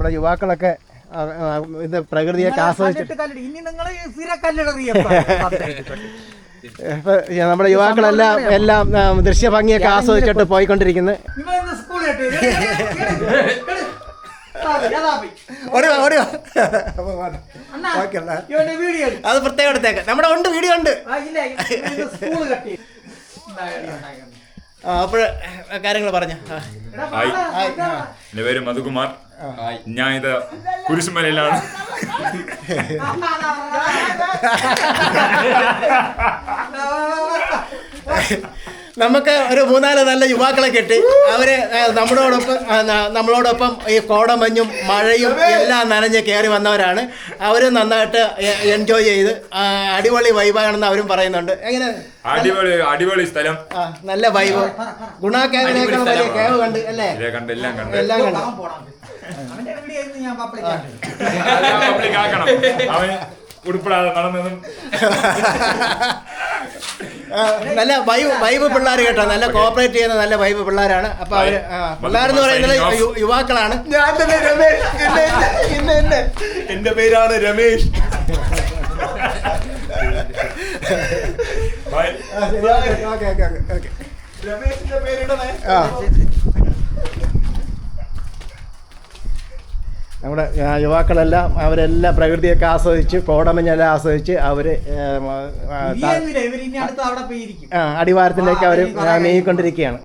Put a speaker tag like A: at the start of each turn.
A: നമ്മുടെ യുവാക്കളൊക്കെ ഇത് പ്രകൃതിയൊക്കെ ആസ്വദിച്ചിട്ട് നമ്മുടെ യുവാക്കളെല്ലാം എല്ലാം ദൃശ്യഭംഗിയൊക്കെ ആസ്വദിച്ചിട്ട് പോയിക്കൊണ്ടിരിക്കുന്നു. അത് പ്രത്യേകം എടുത്തേക്ക്, നമ്മുടെ ഉണ്ട്, വീഡിയോ ഉണ്ട്. അപ്പോൾ കാര്യങ്ങൾ പറഞ്ഞു.
B: എൻ്റെ പേര് മധുകുമാർ, ഞാൻ ഇത് കുരിശുമലയിലാണ്.
A: നമുക്ക് ഒരു 3-4 നല്ല യുവാക്കളെ കിട്ടി. അവര് നമ്മളോടൊപ്പം ഈ കോടമഞ്ഞും മഴയും എല്ലാം നനഞ്ഞ് കയറി വന്നവരാണ്. അവരും നന്നായിട്ട് എൻജോയ് ചെയ്ത് അടിപൊളി വൈബാണെന്ന് അവരും പറയുന്നുണ്ട്. എങ്ങനെ?
B: അടിപൊളി സ്ഥലം,
A: നല്ല വൈബ്. ഗുണാ കേവിനേക്കാൾ വലിയ കേവ് കണ്ട് അല്ലേ?
B: എല്ലാം കണ്ട്. ഉടുപ്പിടാതെ നടന്നതും
A: നല്ല വൈബ് പിള്ളേർ കേട്ടോ, നല്ല കോപ്പറേറ്റ് ചെയ്യുന്ന നല്ല വൈബ് പിള്ളേരാണ്. അപ്പൊ അവര് പിള്ളേരെന്ന് പറയുന്നത് യുവാക്കളാണ്. ഞാൻ തന്നെ രമേശ്, എന്റെ പേരാണ് രമേശ്. രമേശിന്റെ പേരിടണേ. നമ്മുടെ യുവാക്കളെല്ലാം അവരെല്ലാം പ്രകൃതിയൊക്കെ ആസ്വദിച്ച് കോടമഞ്ഞെല്ലാം ആസ്വദിച്ച് അവര് അടിവാരത്തിലേക്ക് അവർ നീങ്ങിക്കൊണ്ടിരിക്കുകയാണ്.